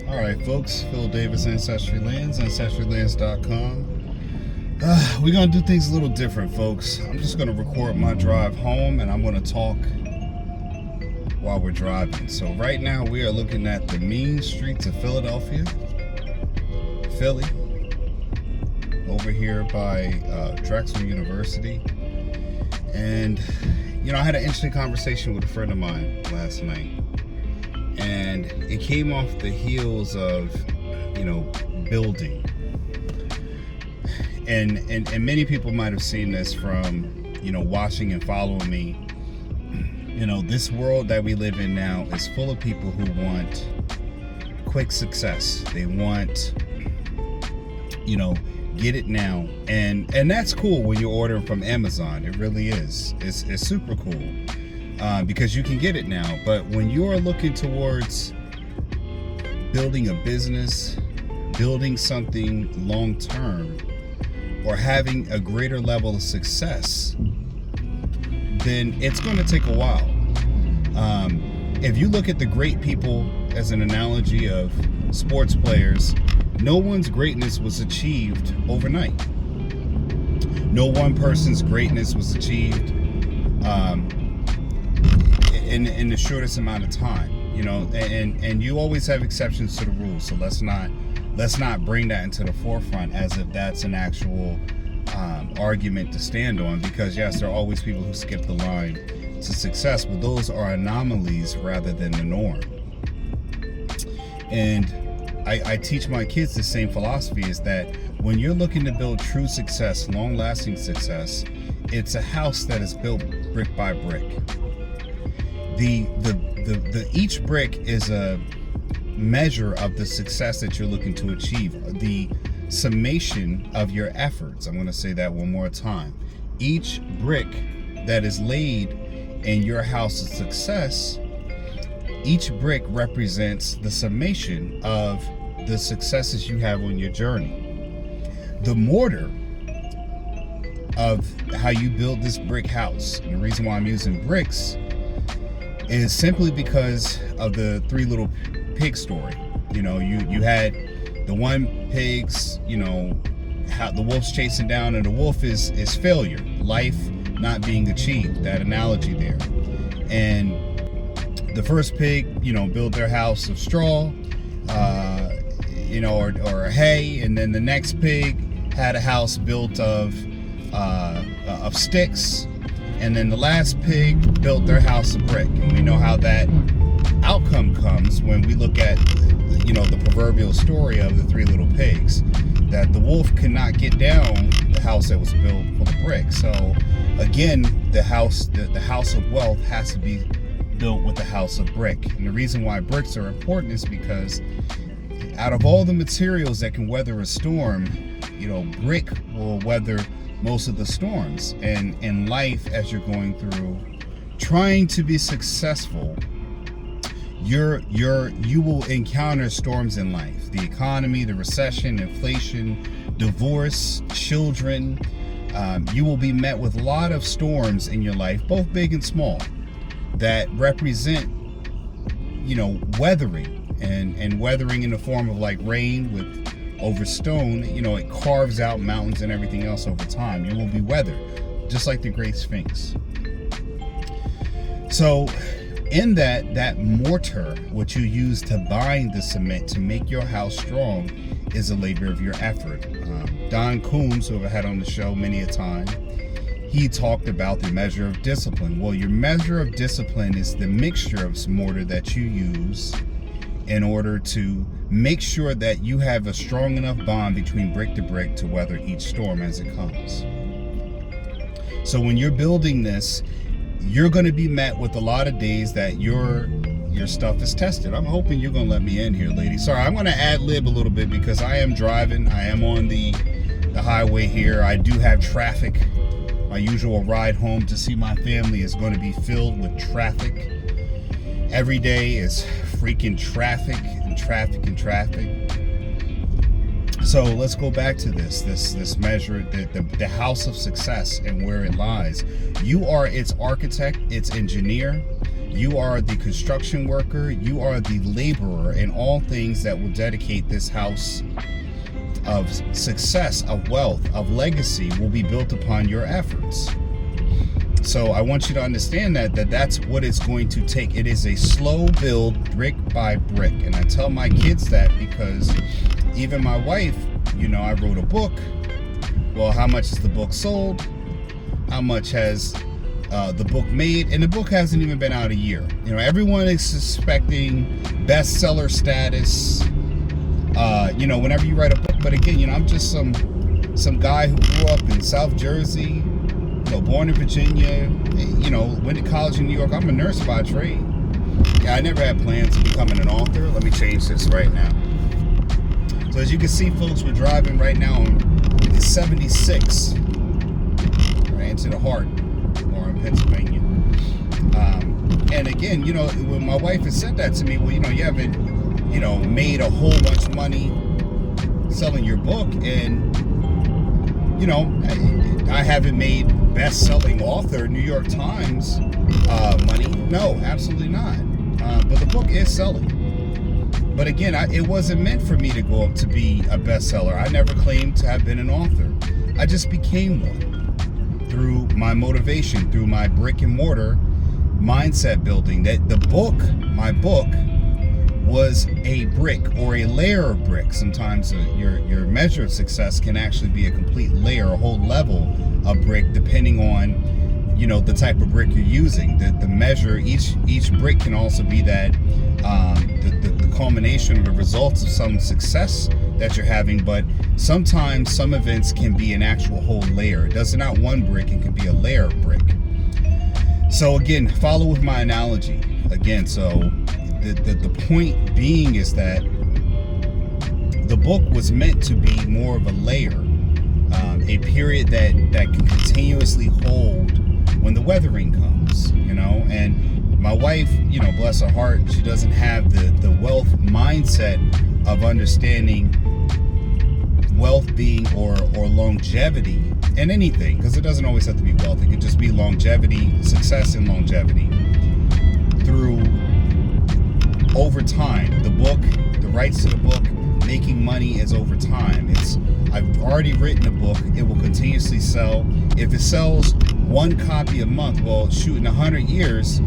All right, folks. Phil Davis, Ancestry Lands, ancestrylands.com. We're going to do things a little different, folks. I'm just going to record my drive home, and I'm going to talk while we're driving. So right now, we are looking at the mean streets of Philadelphia, Philly, over here by Drexel University. And, you know, I had an interesting conversation with a friend of mine last night. And it came off the heels of, you know, building. And many people might have seen this from, you know, watching and following me. You know, this world that we live in now is full of people who want quick success. They want, you know, get it now. And that's cool when you're ordering from Amazon. It really is. It's super cool. Because you can get it now. But when you're looking towards building a business, building something long term, or having a greater level of success, then it's going to take a while. If you look at the great people as an analogy of sports players, no one's greatness was achieved overnight. No one person's greatness was achieved in the shortest amount of time, you know, and you always have exceptions to the rules. So let's not bring that into the forefront as if that's an actual argument to stand on, because yes, there are always people who skip the line to success, but those are anomalies rather than the norm. And I teach my kids the same philosophy, is that when you're looking to build true success, long-lasting success, it's a house that is built brick by brick. Each brick is a measure of the success that you're looking to achieve, the summation of your efforts. I'm going to say that one more time. Each brick that is laid in your house of success, each brick represents the summation of the successes you have on your journey. The mortar of how you build this brick house, and the reason why I'm using bricks is simply because of the Three Little Pig story. You know, you had the one pig's, you know, how the wolf's chasing down, and the wolf is failure, life not being achieved, that analogy there. And the first pig, you know, built their house of straw, you know, or hay, and then the next pig had a house built of sticks. And then the last pig built their house of brick. And we know how that outcome comes when we look at, you know, the proverbial story of the Three Little Pigs, that the wolf could not get down the house that was built full of brick. So again, the house of wealth has to be built with the house of brick. And the reason why bricks are important is because out of all the materials that can weather a storm, you know, brick will weather most of the storms. And in life, as you're going through trying to be successful, you will encounter storms in life. The economy, the recession, inflation, divorce, children. You will be met with a lot of storms in your life, both big and small, that represent, you know, weathering, and weathering in the form of like rain with over stone. You know, it carves out mountains and everything else over time. You will be weathered, just like the Great Sphinx. So in that mortar, what you use to bind the cement to make your house strong, is a labor of your effort. Don Coombs, who I've had on the show many a time, he talked about the measure of discipline. Well, your measure of discipline is the mixture of mortar that you use in order to make sure that you have a strong enough bond between brick to brick to weather each storm as it comes. So when you're building this, you're going to be met with a lot of days that your stuff is tested. I'm hoping you're going to let me in here, lady. Sorry, I'm going to ad-lib a little bit because I am driving. I am on the highway here. I do have traffic. My usual ride home to see my family is going to be filled with traffic. Every day is freaking traffic and traffic and traffic. So let's go back to this measure, the house of success and where it lies. You are its architect, its engineer. You are the construction worker. You are the laborer, and all things that will dedicate this house of success, of wealth, of legacy will be built upon your efforts. So I want you to understand that's what it's going to take. It is a slow build, brick by brick. And I tell my kids that because even my wife, I wrote a book. Well, how much is the book sold? How much has the book made? And the book hasn't even been out a year. Everyone is suspecting bestseller status, whenever you write a book. But again, I'm just some guy who grew up in South Jersey, born in Virginia, went to college in New York. I'm a nurse by trade. I never had plans of becoming an author. Let me change this right now. So as you can see, folks, we're driving right now on 76, right into the heart, or in Pennsylvania. And again, when my wife has said that to me, well, you haven't, made a whole bunch of money selling your book, and I haven't made best-selling author New York Times money. No, absolutely not. But the book is selling. But again, it wasn't meant for me to go up to be a bestseller. I never claimed to have been an author. I just became one through my motivation, through my brick and mortar mindset building. That my book, was a brick or a layer of brick. Sometimes your measure of success can actually be a complete layer, a whole level of brick, depending on the type of brick you're using. The measure, each brick can also be that the culmination of the results of some success that you're having. But sometimes some events can be an actual whole layer. It does not one brick, it can be a layer of brick. So again, follow with my analogy again. So the point being is that the book was meant to be more of a layer, a period that can continuously hold when the weathering comes, and my wife, bless her heart, she doesn't have the wealth mindset of understanding wealth being or longevity in anything, because it doesn't always have to be wealth. It could just be longevity, success and longevity through over time. The book, the rights to the book, making money is over time. I've already written a book. It will continuously sell. If it sells one copy a month, well, shoot, in 100 years,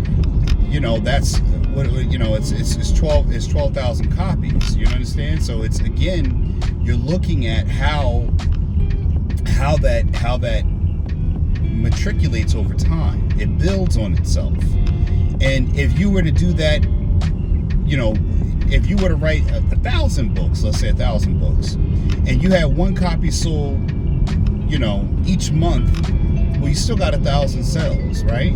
that's what it's 12,000 copies. You understand? So it's, again, you're looking at how that matriculates over time. It builds on itself. And if you were to do that, if you were to write 1,000 books, let's say 1,000 books, and you had one copy sold, each month, well, you still got 1,000 sales, right?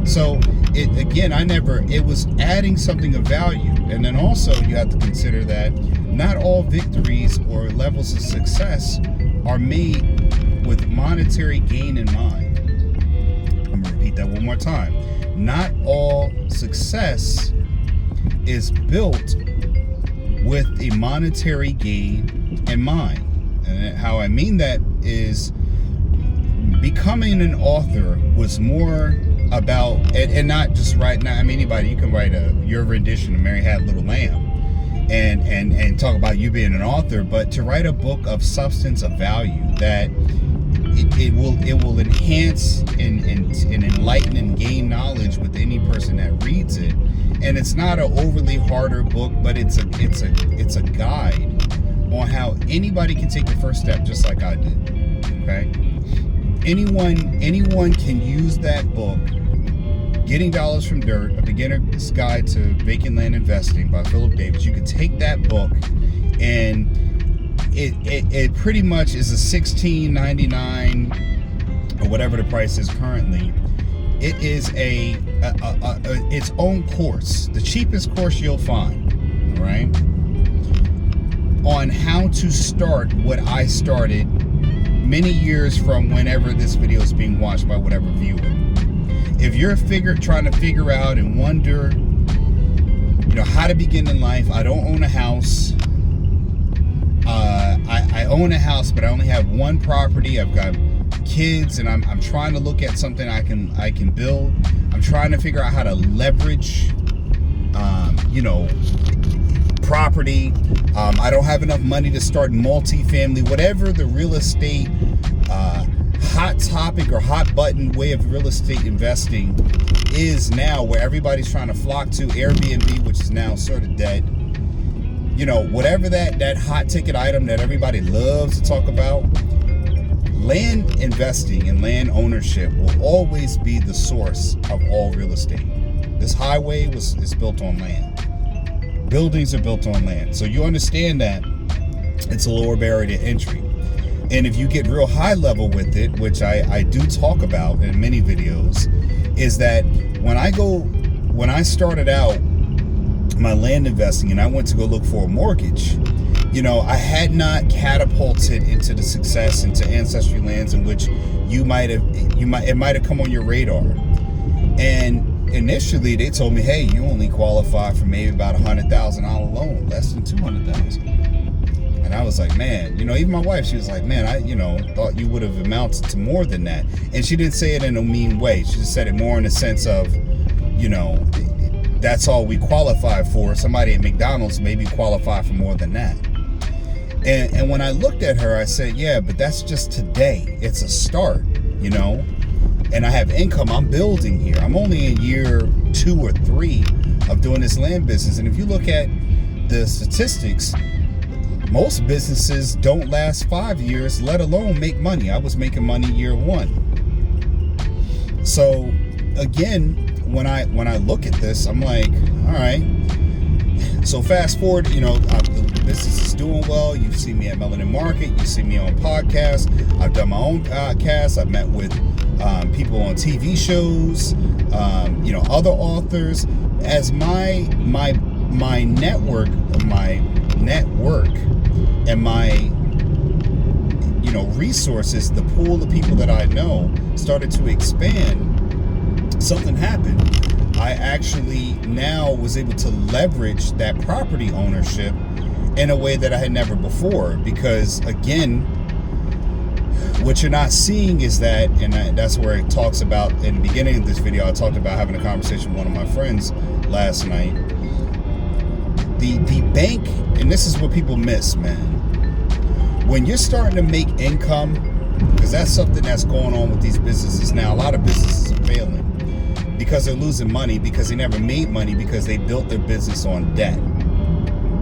So it was adding something of value. And then also you have to consider that not all victories or levels of success are made with monetary gain in mind. I'm gonna repeat that one more time. Not all success is built with a monetary gain in mind. And how I mean that is, becoming an author was more about, and not just write. Now, anybody, you can write your rendition of Mary Had a Little Lamb and talk about you being an author, but to write a book of substance, of value, that it will enhance and enlighten and gain knowledge with any person that reads it. And it's not an overly harder book, but it's a guide on how anybody can take the first step, just like I did. Okay, anyone can use that book. Getting Dollars from Dirt: A Beginner's Guide to Vacant Land Investing by Philip Davis. You can take that book, and it pretty much is a $16.99 or whatever the price is currently. It is its own course, the cheapest course you'll find, all right, on how to start what I started many years from whenever this video is being watched by whatever viewer. If you're trying to figure out and wonder, how to begin in life, I don't own a house. I I own a house, but I only have one property. I've got kids, and I'm trying to look at something I can build. I'm trying to figure out how to leverage, property. I don't have enough money to start multifamily, whatever the real estate hot topic or hot button way of real estate investing is now, where everybody's trying to flock to. Airbnb, which is now sort of dead. Whatever that hot ticket item that everybody loves to talk about, land investing and land ownership will always be the source of all real estate. This highway is built on land. Buildings are built on land. So you understand that it's a lower barrier to entry. And if you get real high level with it, which I do talk about in many videos, is that when I started out my land investing and I went to go look for a mortgage, I had not catapulted into the success into Ancestry lands in which it might have come on your radar. And initially they told me, hey, you only qualify for maybe about $100,000 loan, less than $200,000. And I was like, man, even my wife, she was like, man, I thought you would have amounted to more than that. And she didn't say it in a mean way. She just said it more in the sense of, that's all we qualify for. Somebody at McDonald's maybe qualify for more than that. And when I looked at her, I said, yeah, but that's just today. It's a start, and I have income I'm building here. I'm only in year 2 or 3 of doing this land business. And if you look at the statistics, most businesses don't last 5 years, let alone make money. I was making money year 1. So again, when I look at this, I'm like, all right. So fast forward, the business is doing well. You've seen me at Melanin Market. You see me on podcasts. I've done my own podcasts. I've met with people on TV shows, other authors. As my network and my resources, the pool of people that I know started to expand, something happened. I actually now was able to leverage that property ownership in a way that I had never before, because again, what you're not seeing is that, and that's where it talks about in the beginning of this video, I talked about having a conversation with one of my friends last night. The bank, and this is what people miss, man. When you're starting to make income, because that's something that's going on with these businesses now. A lot of businesses are failing because they're losing money, because they never made money, because they built their business on debt.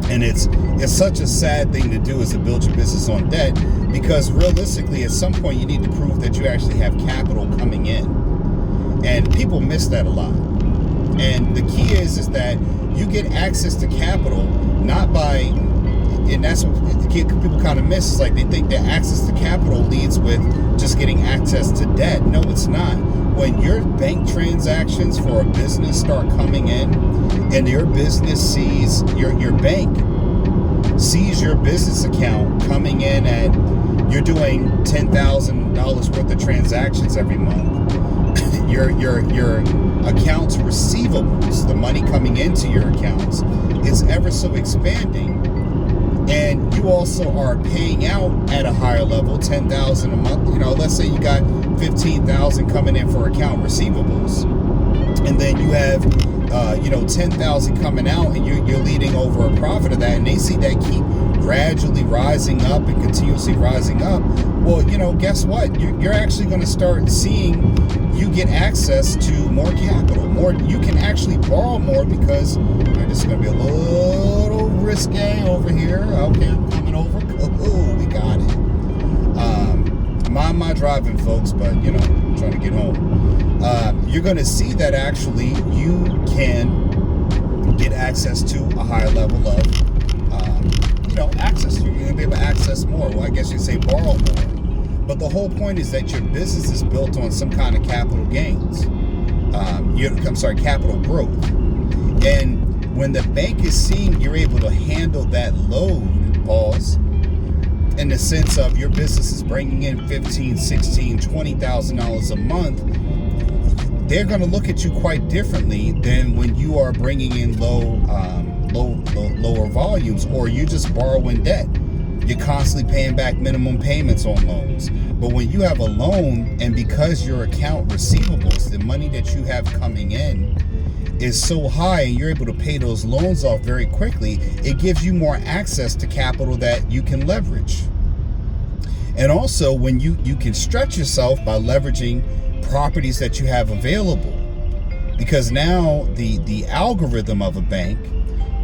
And it's such a sad thing to do, is to build your business on debt, because realistically at some point you need to prove that you actually have capital coming in. And people miss that a lot. And the key is that you get access to capital not by, and that's what people kind of miss, is like they think that access to capital leads with just getting access to debt. No, it's not. When your bank transactions for a business start coming in, and your business sees, your bank sees your business account coming in at, you're doing $10,000 worth of transactions every month. Your accounts receivables, the money coming into your accounts, is ever so expanding. And you also are paying out at a higher level, $10,000 a month. Let's say you got $15,000 coming in for account receivables, and then you have $10,000 coming out, and you're leading over a profit of that, and they see that keep gradually rising up and continuously rising up. Well, guess what? You're actually going to start seeing you get access to more capital. You can actually borrow more, because this is going to be a little risque over here. Okay, I'm coming over. Oh, we got it. Mind my driving, folks, but I'm trying to get home. You're going to see that actually you can get access to a higher level of access. You're going to be able to access more. Well, I guess you'd say borrow more. But the whole point is that your business is built on some kind of capital gains. Capital growth. And when the bank is seeing you're able to handle that load, in the sense of your business is bringing in $15,000, $16,000, $20,000 a month, they're going to look at you quite differently than when you are bringing in lower volumes, or you just borrowing debt. You're constantly paying back minimum payments on loans. But when you have a loan, and because your account receivables, the money that you have coming in is so high, and you're able to pay those loans off very quickly, it gives you more access to capital that you can leverage. And also, when you can stretch yourself by leveraging properties that you have available, because now the algorithm of a bank,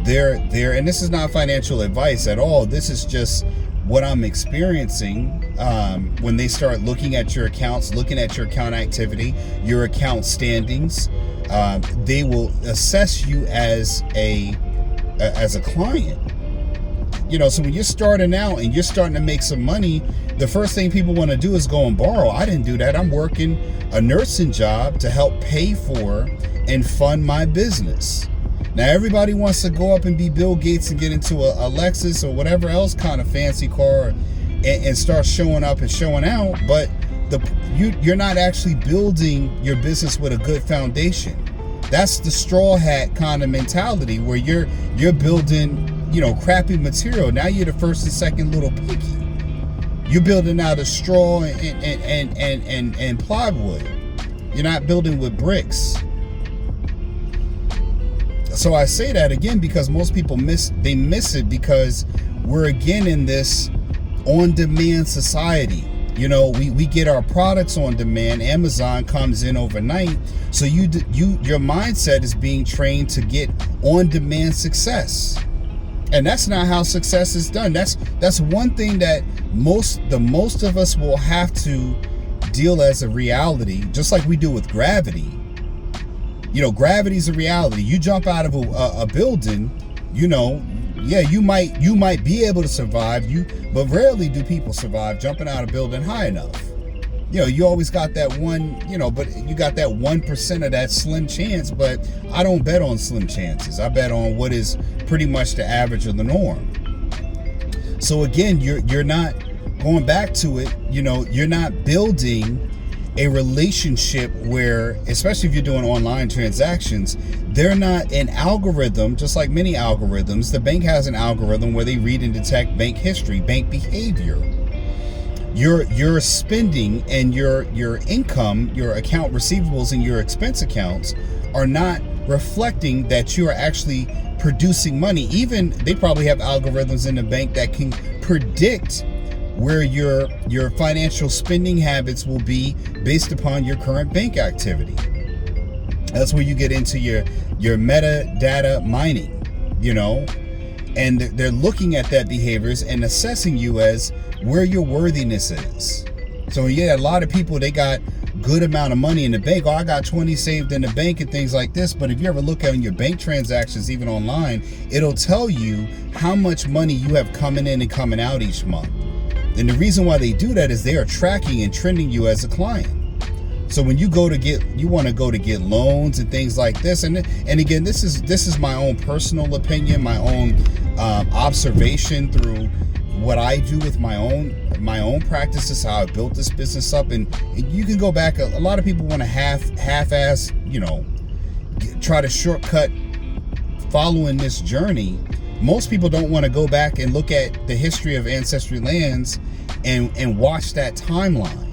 they're and this is not financial advice at all, this is just what I'm experiencing. When they start looking at your accounts, looking at your account activity, your account standings, they will assess you as a client. So when you're starting out and you're starting to make some money, the first thing people want to do is go and borrow. I didn't do that. I'm working a nursing job to help pay for and fund my business. Now, everybody wants to go up and be Bill Gates and get into a Lexus or whatever else kind of fancy car and start showing up and showing out, but you're not actually building your business with a good foundation. That's the straw hat kind of mentality, where you're building, crappy material. Now you're the first and second little piggy. You're building out of straw and plywood. You're not building with bricks. So I say that again because most people miss it, because we're again in this on-demand society. We get our products on demand. Amazon comes in overnight. So your mindset is being trained to get on-demand success. And that's not how success is done. That's one thing that most of us will have to deal as a reality, just like we do with gravity. Gravity's a reality. You jump out of a building, you might be able to survive, but rarely do people survive jumping out of a building high enough. You always got that one, but you got that 1% of that slim chance, but I don't bet on slim chances. I bet on what is pretty much the average of the norm. So again, you're not going back to it, you're not building a relationship where, especially if you're doing online transactions, they're not an algorithm. Just like many algorithms, the bank has an algorithm where they read and detect bank history, bank behavior. Your spending and your income, your account receivables and your expense accounts are not reflecting that you are actually producing money. Even they probably have algorithms in the bank that can predict where your financial spending habits will be based upon your current bank activity. That's where you get into your metadata mining, and they're looking at that behaviors and assessing you as where your worthiness is. So a lot of people, they got good amount of money in the bank. I got 20 saved in the bank and things like this. But if you ever look at your bank transactions, even online, it'll tell you how much money you have coming in and coming out each month. And the reason why they do that is they are tracking and trending you as a client. So when you want to go to get loans and things like this, and again, this is my own personal opinion, my own observation through what I do with my own practices, how I built this business up, and you can go back. A lot of people want to half-ass, try to shortcut following this journey. Most people don't want to go back and look at the history of Ancestry Lands and watch that timeline.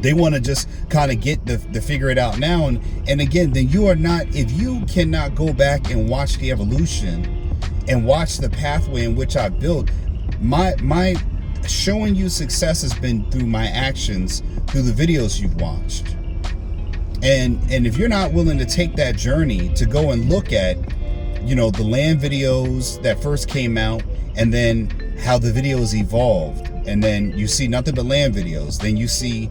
They want to just kind of get the figure it out now. And again, then if you cannot go back and watch the evolution and watch the pathway in which I built, my showing you success has been through my actions, through the videos you've watched. And if you're not willing to take that journey to go and look at, the land videos that first came out, and then how the videos evolved, and then you see nothing but land videos, then you see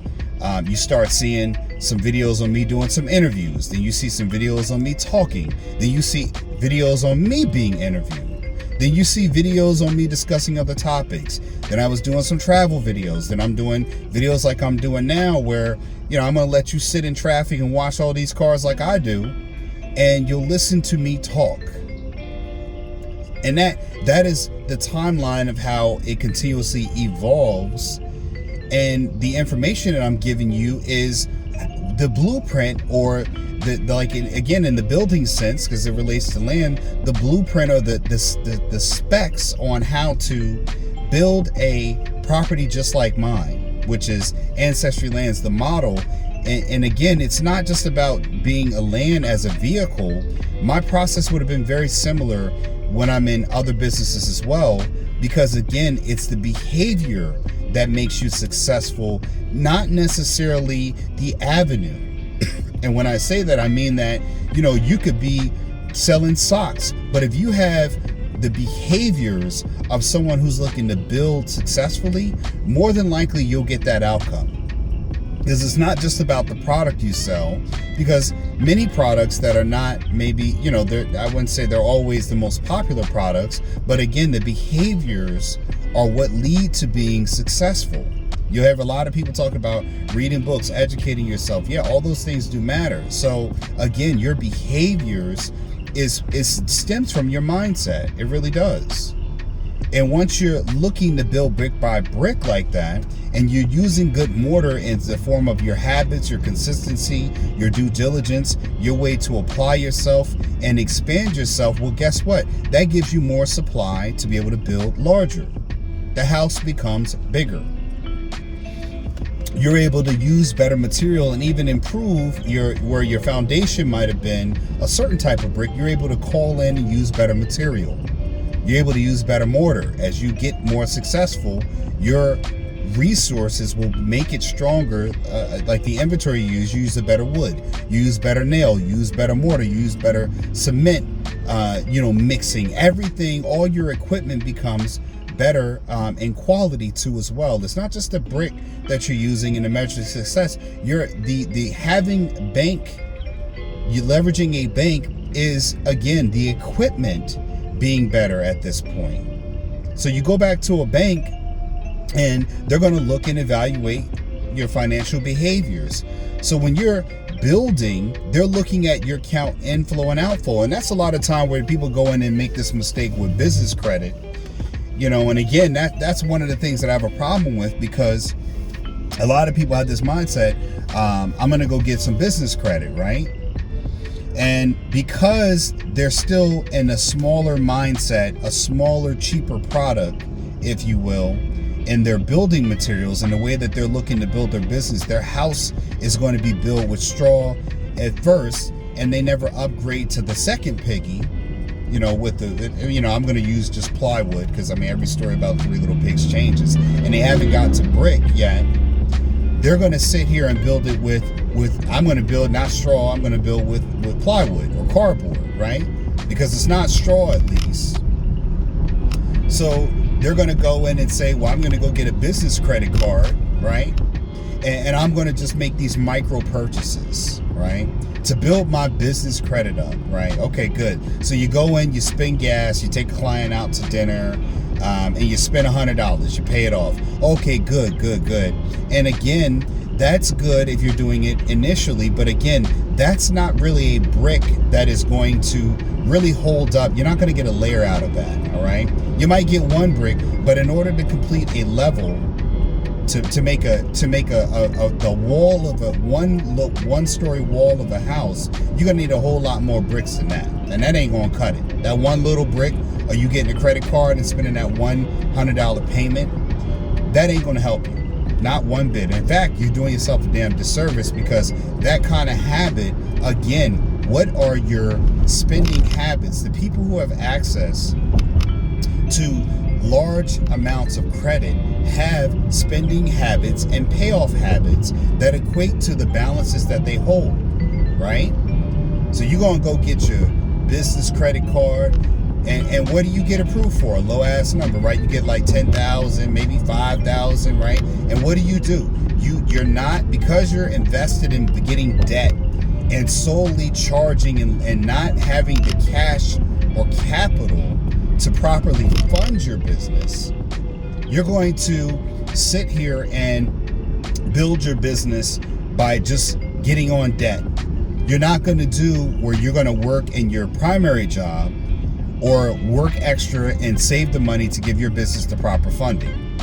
you start seeing some videos on me doing some interviews, then you see some videos on me talking, then you see videos on me being interviewed, then you see videos on me discussing other topics. Then I was doing some travel videos, then I'm doing videos like I'm doing now, where I'm gonna let you sit in traffic and watch all these cars like I do, and you'll listen to me talk. And that is the timeline of how it continuously evolves. And the information that I'm giving you is the blueprint, or again, in the building sense, because it relates to land, the blueprint or the specs on how to build a property just like mine, which is Ancestry Land's the model. And again, it's not just about being a land as a vehicle. My process would have been very similar when I'm in other businesses as well, because again, it's the behavior that makes you successful, not necessarily the avenue. And when I say that, I mean that, you could be selling socks, but if you have the behaviors of someone who's looking to build successfully, more than likely you'll get that outcome. Because it's not just about the product you sell, because many products that are not maybe, I wouldn't say they're always the most popular products, but again, the behaviors are what lead to being successful. You have a lot of people talking about reading books, educating yourself. Yeah, all those things do matter. So again, your behaviors stems from your mindset. It really does. And once you're looking to build brick by brick like that, and you're using good mortar in the form of your habits, your consistency, your due diligence, your way to apply yourself and expand yourself, well, guess what? That gives you more supply to be able to build larger. The house becomes bigger. You're able to use better material and even improve where your foundation might have been a certain type of brick. You're able to call in and use better material. You're able to use better mortar. As you get more successful, your resources will make it stronger. Like the inventory you use a better wood, you use better nail, you use better mortar, you use better cement, mixing everything. All your equipment becomes better in quality too as well. It's not just the brick that you're using in the measure of success. You're having bank, you leveraging a bank is again the equipment being better at this point. So you go back to a bank and they're going to look and evaluate your financial behaviors. So when you're building, they're looking at your account inflow and outflow. And that's a lot of time where people go in and make this mistake with business credit. And again, that's one of the things that I have a problem with, because a lot of people have this mindset, I'm going to go get some business credit, right? And because they're still in a smaller mindset, a smaller, cheaper product, if you will, in their building materials and the way that they're looking to build their business, their house is going to be built with straw at first, and they never upgrade to the second piggy, with I'm going to use just plywood, because every story about Three Little Pigs changes, and they haven't got to brick yet. They're going to sit here and build it with I'm going to build not straw, I'm going to build with plywood or cardboard, right? Because it's not straw, at least. So they're going to go in and say, well, I'm going to go get a business credit card, right? And I'm going to just make these micro purchases, right? To build my business credit up, right? Okay, good. So you go in, you spend gas, you take a client out to dinner, and you spend $100, you pay it off. Okay, good. And again, that's good if you're doing it initially, but again, that's not really a brick that is going to really hold up. You're not going to get a layer out of that, all right? You might get one brick, but in order to complete a level, to make the wall of a one-story wall of a house, you're gonna need a whole lot more bricks than that, and that ain't gonna cut it. That one little brick, or you getting a credit card and spending that $100 payment, that ain't gonna help you, not one bit. In fact, you're doing yourself a damn disservice, because that kind of habit, again, what are your spending habits? The people who have access to large amounts of credit have spending habits and payoff habits that equate to the balances that they hold, right? So you're going to go get your business credit card, and what do you get approved for? A low ass number, right? You get like 10,000, maybe 5,000, right? And what do? You're not, because you're invested in getting debt and solely charging and not having the cash or capital to properly fund your business, you're going to sit here and build your business by just getting on debt. You're not going to do where you're going to work in your primary job or work extra and save the money to give your business the proper funding.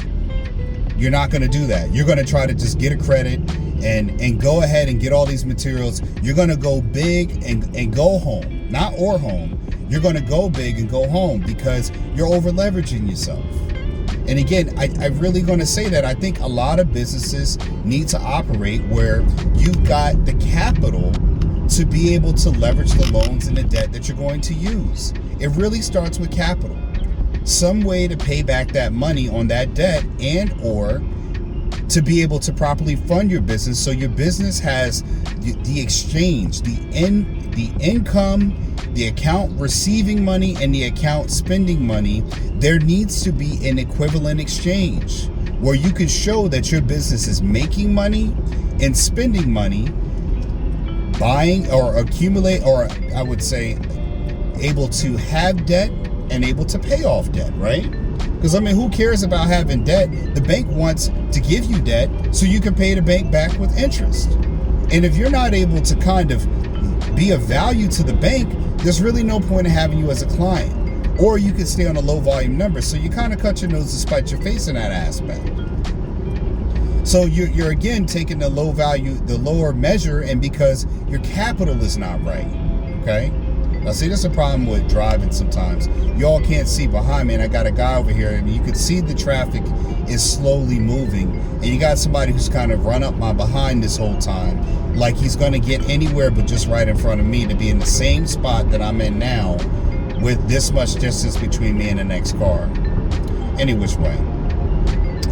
You're not going to do that. You're going to try to just get a credit and go ahead and get all these materials. You're going to go big and go home, not or home. You're going to go big and go home, because you're over leveraging yourself. And again, I'm really going to say that I think a lot of businesses need to operate where you've got the capital to be able to leverage the loans and the debt that you're going to use. It really starts with capital. Some way to pay back that money on that debt, and or to be able to properly fund your business, so your business has the exchange, the income, the account receiving money, and the account spending money. There needs to be an equivalent exchange where you can show that your business is making money and spending money, buying or accumulate, or I would say able to have debt and able to pay off debt, right? Because I mean, who cares about having debt? The bank wants to give you debt so you can pay the bank back with interest. And if you're not able to kind of be of value to the bank, there's really no point in having you as a client. Or you could stay on a low volume number. So you kind of cut your nose to spite your face in that aspect. So you're again taking the low value, the lower measure, and because your capital is not right. Okay? Now see, this is a problem with driving sometimes. Y'all can't see behind me, and I got a guy over here, and you can see the traffic is slowly moving. And you got somebody who's kind of run up my behind this whole time, like he's going to get anywhere but just right in front of me, to be in the same spot that I'm in now with this much distance between me and the next car. Any which way.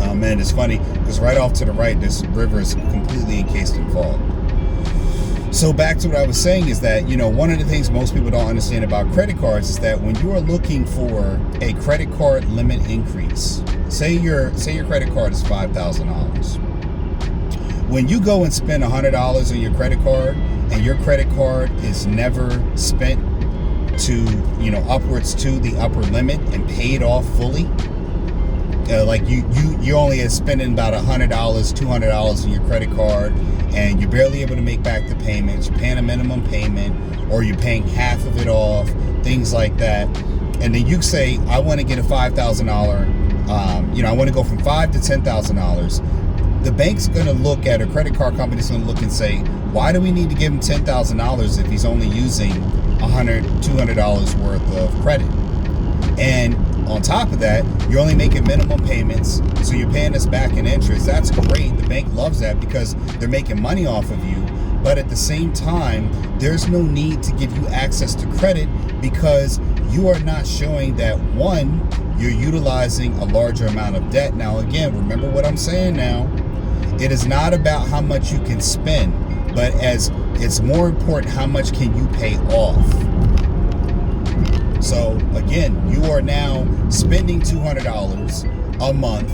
Oh man, it's funny because right off to the right, this river is completely encased in fog. So back to what I was saying is that, you know, one of the things most people don't understand about credit cards is that when you are looking for a credit card limit increase, say your credit card is $5,000. When you go and spend $100 on your credit card and your credit card is never spent to, you know, upwards to the upper limit and paid off fully, like you only are spending about $100, $200 on your credit card, and you're barely able to make back the payments. You're paying a minimum payment, or you're paying half of it off, things like that. And then you say, I want to get a $5,000, you know, I want to go from $5,000 to $10,000. The bank's going to look at, a credit card company's going to look and say, why do we need to give him $10,000 if he's only using $100, $200 worth of credit? And on top of that, you're only making minimum payments, so you're paying us back in interest. That's great. The bank loves that because they're making money off of you. But at the same time, there's no need to give you access to credit because you are not showing that, one, you're utilizing a larger amount of debt. Now, again, remember what I'm saying now. It is not about how much you can spend, but as it's more important, how much can you pay off? So again, you are now spending $200 a month,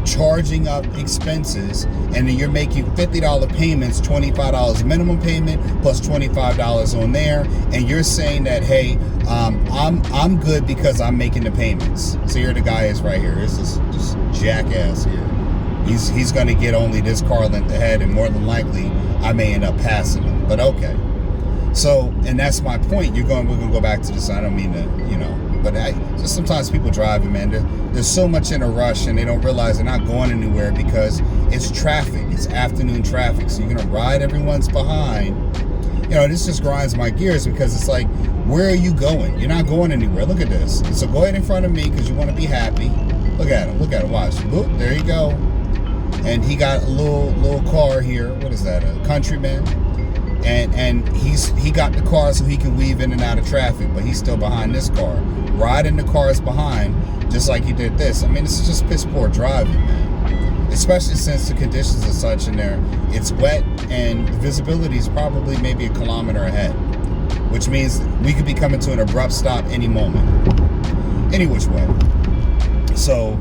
charging up expenses, and then you're making $50 payments, $25 minimum payment plus $25 on there, and you're saying that, hey, I'm good because I'm making the payments. So here the guy is right here. This is just jackass here. He's going to get only this car length ahead, and more than likely I may end up passing him. But okay. So, and that's my point. We're going to go back to this. I don't mean to, you know, but just sometimes people driving, man, there's so much in a rush, and they don't realize they're not going anywhere because it's traffic. It's afternoon traffic. So you're going to ride everyone's behind. You know, this just grinds my gears because it's like, where are you going? You're not going anywhere. Look at this. So go ahead in front of me because you want to be happy. Look at him. Look at him. Watch. Boop, there you go. And he got a little car here. What is that? A Countryman. And he got the car so he can weave in and out of traffic, but he's still behind this car, riding the cars behind, just like he did this. I mean, this is just piss poor driving, man. Especially since the conditions are such, and it's wet, and the visibility is probably maybe a kilometer ahead, which means we could be coming to an abrupt stop any moment. Any which way. So,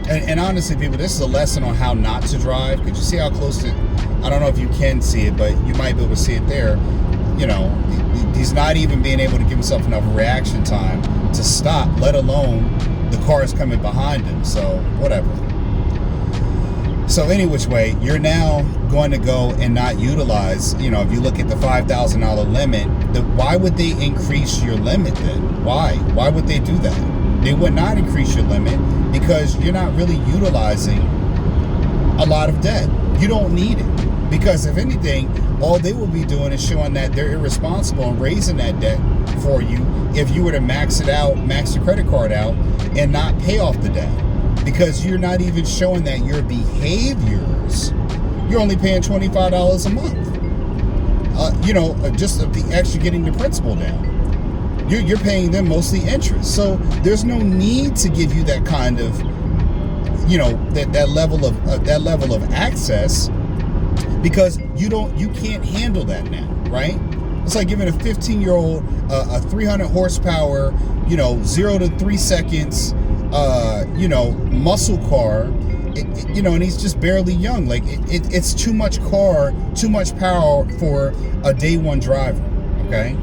and honestly, people, this is a lesson on how not to drive. Could you see how close to? I don't know if you can see it, but you might be able to see it there. You know, he's not even being able to give himself enough reaction time to stop, let alone the car is coming behind him. So whatever. So any which way, you're now going to go and not utilize, you know, if you look at the $5,000 limit, why would they increase your limit then? Why? Why would they do that? They would not increase your limit because you're not really utilizing a lot of debt. You don't need it. Because if anything, all they will be doing is showing that they're irresponsible and raising that debt for you if you were to max the credit card out and not pay off the debt. because you're not even showing that your behaviors, you're only paying $25 a month. Just the extra getting the principal down. You're paying them mostly interest. So there's no need to give you that kind of, that level of access, because you can't handle that now, right? It's like giving a 15-year-old a 300 horsepower, 0 to 3 seconds, muscle car, and he's just barely young. Like it's too much power for a day one driver, okay?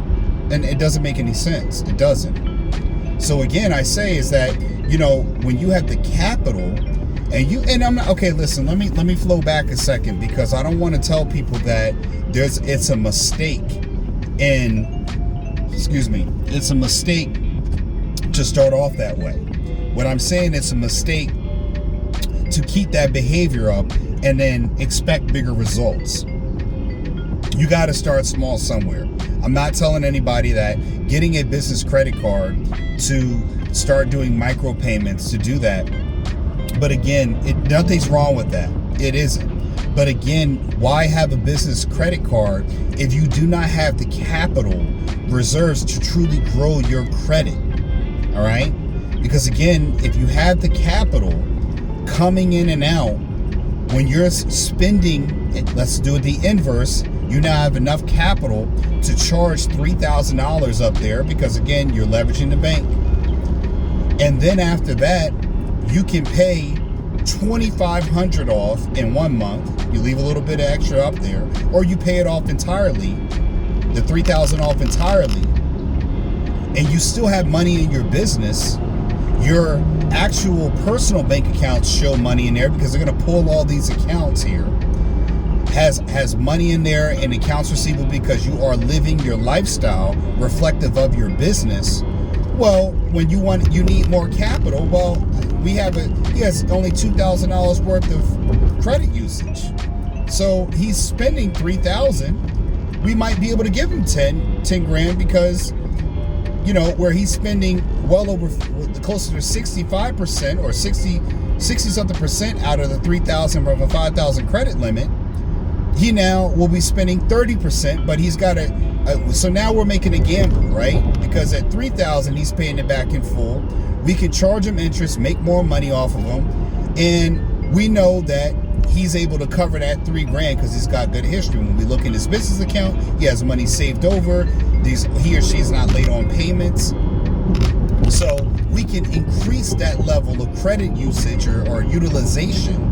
And it doesn't make any sense. It doesn't. So again, I say is that, when you have the capital and I'm not, okay, listen, let me flow back a second, because I don't want to tell people that it's a mistake it's a mistake to start off that way. What I'm saying, it's a mistake to keep that behavior up and then expect bigger results. You got to start small somewhere. I'm not telling anybody that getting a business credit card to start doing micropayments to do that. But again, nothing's wrong with that. It isn't. But again, why have a business credit card if you do not have the capital reserves to truly grow your credit? All right? Because again, if you have the capital coming in and out, when you're spending, let's do the inverse, you now have enough capital to charge $3,000 up there, because again, you're leveraging the bank. And then after that, you can pay $2,500 off in 1 month. You leave a little bit of extra up there, or you pay it off entirely, the $3,000 off entirely, and you still have money in your business. Your actual personal bank accounts show money in there, because they're going to pull all these accounts here. Has money in there and accounts receivable, because you are living your lifestyle reflective of your business. Well, when you need more capital, well, he has only $2,000 worth of credit usage. So he's spending $3,000. We might be able to give him 10 grand, because, where he's spending well over closer to 65% or 60 something percent out of the $3,000 from a $5,000 credit limit, he now will be spending 30%, but he's got so now we're making a gamble, right? Because at $3,000, he's paying it back in full. We can charge him interest, make more money off of him, and we know that he's able to cover that $3 grand because he's got good history. When we look in his business account, he has money saved over. He or she is not late on payments. So we can increase that level of credit usage or utilization,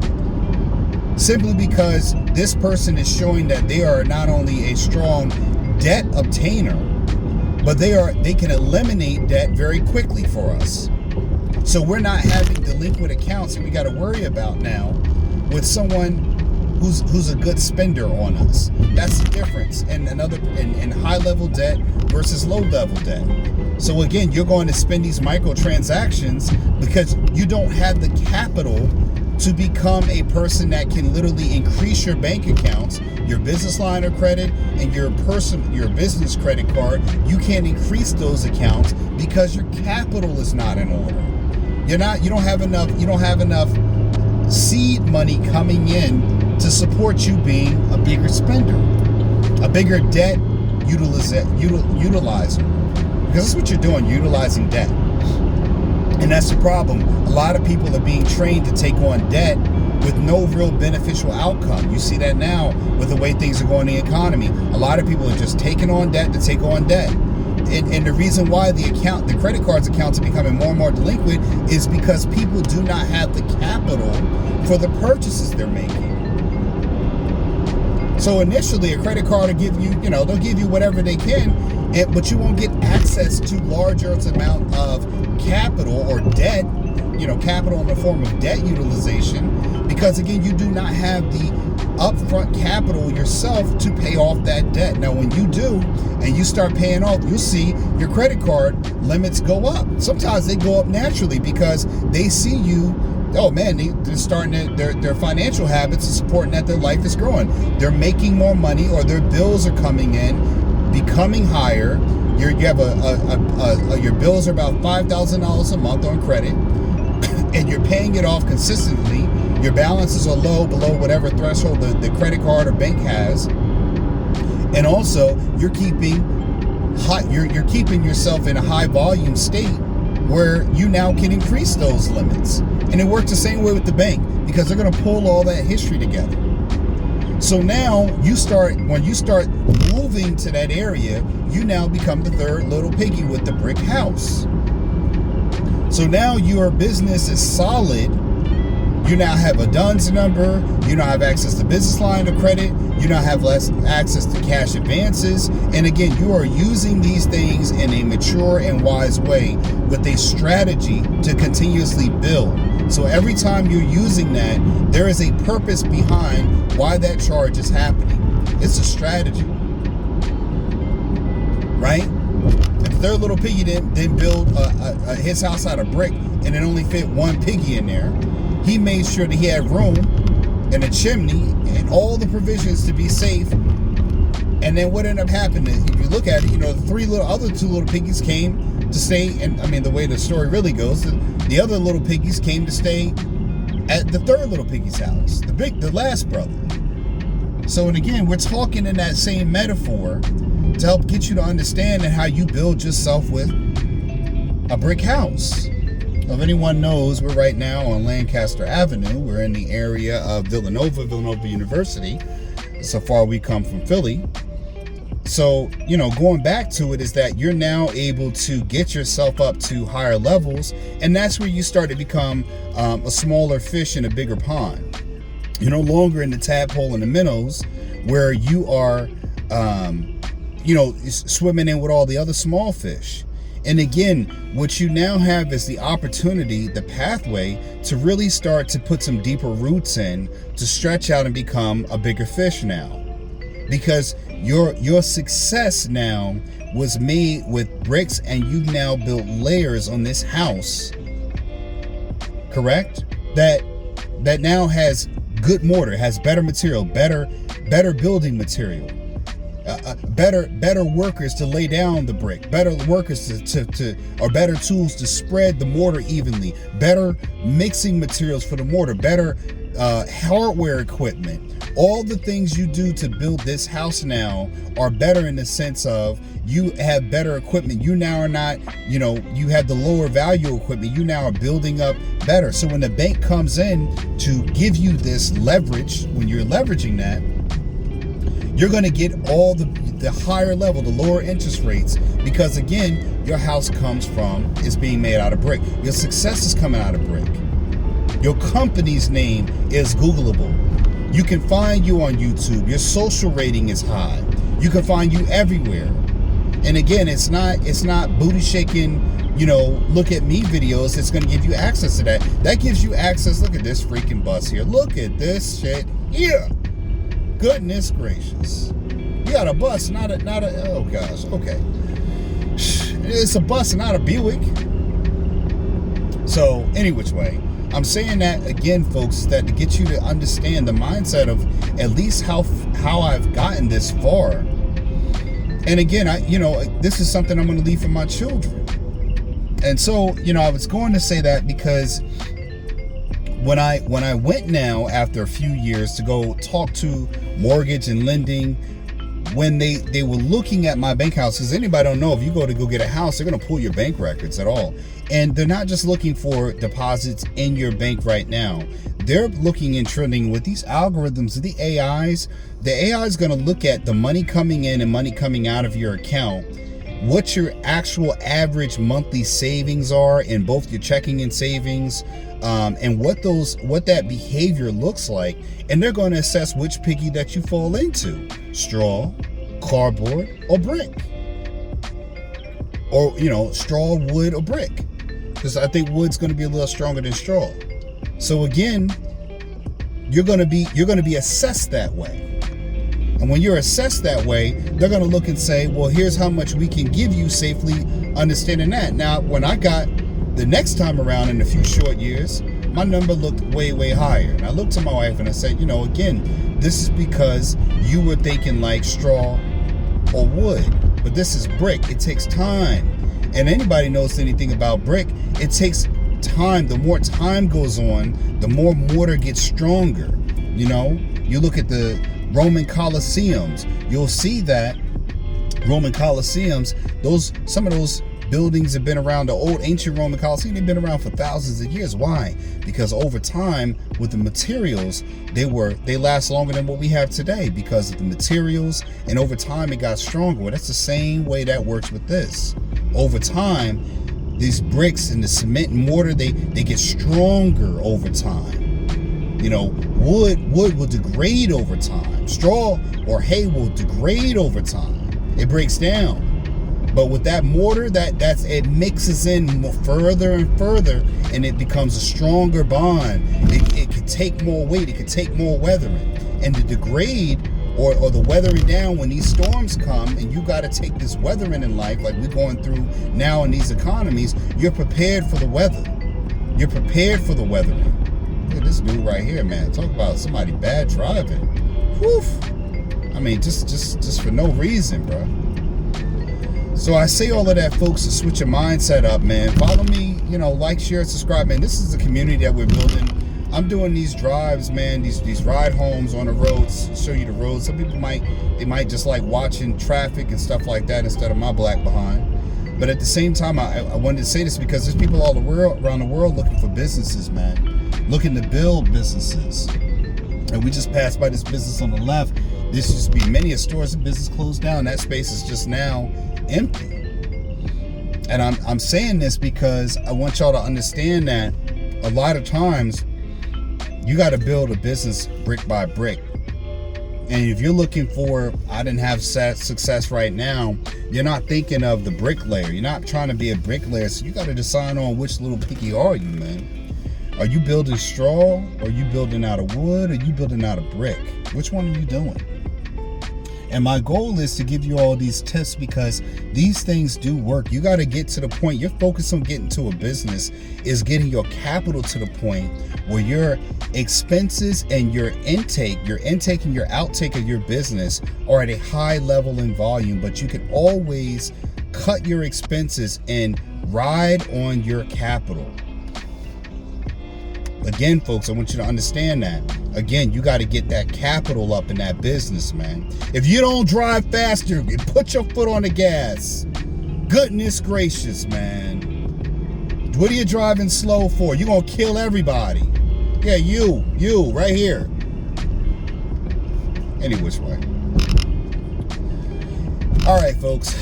simply because this person is showing that they are not only a strong debt obtainer, but they can eliminate debt very quickly for us. So we're not having delinquent accounts that we got to worry about now with someone who's a good spender on us. That's the difference in high level debt versus low level debt. So again, you're going to spend these microtransactions because you don't have the capital to become a person that can literally increase your bank accounts, your business line of credit, and your business credit card. You can't increase those accounts because your capital is not in order. You don't have enough seed money coming in to support you being a bigger spender, a bigger debt utilizer. Because that's what you're doing, utilizing debt. And that's the problem. A lot of people are being trained to take on debt with no real beneficial outcome. You see that now with the way things are going in the economy. A lot of people are just taking on debt to take on debt. And the reason why the credit cards accounts are becoming more and more delinquent is because people do not have the capital for the purchases they're making. So initially, a credit card will give you, they'll give you whatever they can, but you won't get access to larger amount of capital or debt, capital in the form of debt utilization, because again, you do not have the upfront capital yourself to pay off that debt. Now, when you do, and you start paying off, you'll see your credit card limits go up. Sometimes they go up naturally because they see you. Oh man, they're starting their financial habits is supporting that their life is growing. They're making more money, or their bills are coming in, becoming higher. Your bills are about $5,000 a month on credit. and you're paying it off consistently, your balances are low, below whatever threshold the credit card or bank has, and also you're keeping yourself in a high volume state where you now can increase those limits. And it works the same way with the bank, because they're going to pull all that history together. So now when you start moving to that area, you now become the third little piggy with the brick house. So now your business is solid. You now have a DUNS number. You now have access to business line of credit. You now have less access to cash advances. And again, you are using these things in a mature and wise way with a strategy to continuously build. So every time you're using that, there is a purpose behind why that charge is happening. It's a strategy, right? If the third little piggy didn't build his house out of brick and it only fit one piggy in there, he made sure that he had room and a chimney and all the provisions to be safe. And then what ended up happening, if you look at it, the other two little piggies came to stay. And I mean, the way the story really goes, the other little piggies came to stay at the third little piggy's house, the last brother. So, and again, we're talking in that same metaphor to help get you to understand how you build yourself with a brick house. If anyone knows, we're right now on Lancaster Avenue. We're in the area of Villanova University. So far we come from Philly. So, going back to it is that you're now able to get yourself up to higher levels. And that's where you start to become a smaller fish in a bigger pond. You're no longer in the tadpole and the minnows where you are, swimming in with all the other small fish. And again, what you now have is the opportunity, the pathway to really start to put some deeper roots in, to stretch out and become a bigger fish now. Because your success now was made with bricks, and you've now built layers on this house, correct? That now has good mortar, has better material, better building material. Better workers to lay down the brick, better workers or better tools to spread the mortar evenly, better mixing materials for the mortar, better hardware equipment. All the things you do to build this house now are better in the sense of you have better equipment. You now are not, you have the lower value equipment. You now are building up better. So when the bank comes in to give you this leverage, when you're leveraging that, you're going to get all the higher level, the lower interest rates, because again, your house is being made out of brick. Your success is coming out of brick. Your company's name is Googleable. You can find you on YouTube. Your social rating is high. You can find you everywhere. And again, it's not booty shaking, look at me videos. It's going to give you access to that. That gives you access. Look at this freaking bus here. Look at this shit here. Goodness gracious. You got a bus, not a, oh gosh, okay. It's a bus, not a Buick. So, any which way, I'm saying that again, folks, that to get you to understand the mindset of at least how I've gotten this far. And again, this is something I'm going to leave for my children. And so, I was going to say that because when I went now after a few years to go talk to mortgage and lending, when they were looking at my bank house, because anybody don't know, if you go get a house, they're going to pull your bank records at all. And they're not just looking for deposits in your bank right now. They're looking and trending with these algorithms, the AIs. The AI is going to look at the money coming in and money coming out of your account, what your actual average monthly savings are in both your checking and savings, and what that behavior looks like. And they're going to assess which piggy that you fall into: straw, cardboard, or brick, or straw, wood, or brick, because I think wood's going to be a little stronger than straw. So again, you're going to be assessed that way. And when you're assessed that way, they're going to look and say, well, here's how much we can give you safely, understanding that. Now, when I got the next time around in a few short years, my number looked way, way higher. And I looked to my wife and I said, again, this is because you were thinking like straw or wood, but this is brick. It takes time. And anybody knows anything about brick, it takes the more time goes on, the more mortar gets stronger. You know, you look at the Roman Colosseums, you'll see that Roman Colosseums, some of those buildings have been around. The old ancient Roman Colosseum, they've been around for thousands of years. Why? Because over time, with the materials, they last longer than what we have today because of the materials, and over time it got stronger. Well, that's the same way that works with this. Over time, these bricks and the cement and mortar, they get stronger over time. You know, wood will degrade over time. Straw or hay will degrade over time. It breaks down. But with that mortar, it mixes in further and further, and it becomes a stronger bond. It can take more weight. It can take more weathering. And the degrade or the weathering down when these storms come, and you got to take this weathering in life, like we're going through now in these economies, you're prepared for the weather. You're prepared for the weathering. Look at this dude right here, man. Talk about somebody bad driving. Woof. I mean, just for no reason, bro. So I say all of that, folks, to switch your mindset up, man. Follow me, you know, like, share, subscribe, man. This is the community that we're building. I'm doing these drives, man, these ride homes on the roads, show you the roads. Some people might just like watching traffic and stuff like that instead of my black behind. But at the same time, I wanted to say this because there's people all around the world looking for businesses, man, looking to build businesses. And we just passed by this business on the left. This used to be many stores and business closed down. That space is just now empty. And I'm saying this because I want y'all to understand that a lot of times you got to build a business brick by brick. And if you're looking for, I didn't have success right now, you're not thinking of the bricklayer. You're not trying to be a bricklayer. So you got to decide on which little piggy are you, man. Are you building straw? Or are you building out of wood? Or are you building out of brick? Which one are you doing? And my goal is to give you all these tips because these things do work. You got to get to the point. Your focus on getting to a business is getting your capital to the point where your expenses and your intake and your outtake of your business are at a high level in volume, but you can always cut your expenses and ride on your capital. Again, folks, I want you to understand that. Again, you got to get that capital up in that business, man. If you don't drive faster, put your foot on the gas. Goodness gracious, man. What are you driving slow for? You're going to kill everybody. Yeah, you, right here. Any which way. All right, folks.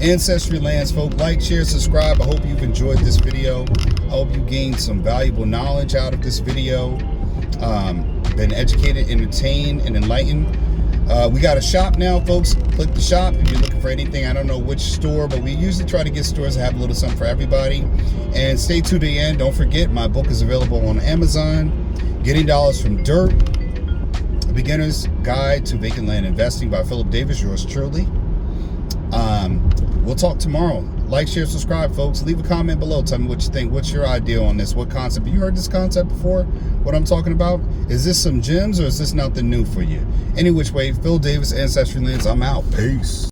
Ancestry Lands, folks. Like, share, subscribe. I hope you've enjoyed this video. I hope you gained some valuable knowledge out of this video. Been educated, entertained, and enlightened. We got a shop now, folks. Click the shop if you're looking for anything. I don't know which store, but we usually try to get stores that have a little something for everybody. And stay to the end. Don't forget, my book is available on Amazon. Getting Dollars from Dirt, A Beginner's Guide to Vacant Land Investing by Philip Davis, yours truly. We'll talk tomorrow. Like, share, subscribe, folks. Leave a comment below. Tell me what you think. What's your idea on this? What concept? Have you heard this concept before? What I'm talking about? Is this some gems or is this nothing new for you? Any which way, Phil Davis, Ancestry Lands. I'm out. Peace.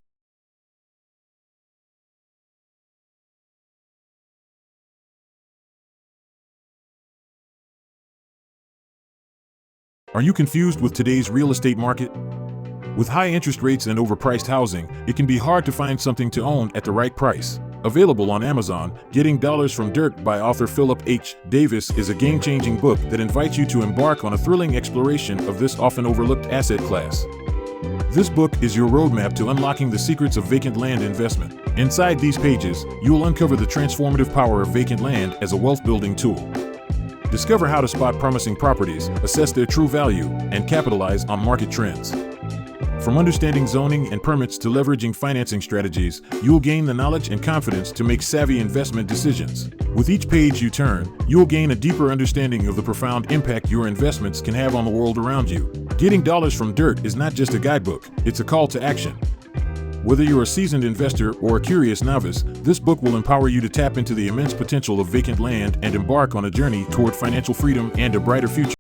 Are you confused with today's real estate market? With high interest rates and overpriced housing, it can be hard to find something to own at the right price. Available on Amazon, Getting Dollars from Dirt by author Philip H. Davis is a game-changing book that invites you to embark on a thrilling exploration of this often overlooked asset class. This book is your roadmap to unlocking the secrets of vacant land investment. Inside these pages, you will uncover the transformative power of vacant land as a wealth-building tool. Discover how to spot promising properties, assess their true value, and capitalize on market trends. From understanding zoning and permits to leveraging financing strategies, you'll gain the knowledge and confidence to make savvy investment decisions. With each page you turn, you'll gain a deeper understanding of the profound impact your investments can have on the world around you. Getting Dollars from Dirt is not just a guidebook, it's a call to action. Whether you're a seasoned investor or a curious novice, this book will empower you to tap into the immense potential of vacant land and embark on a journey toward financial freedom and a brighter future.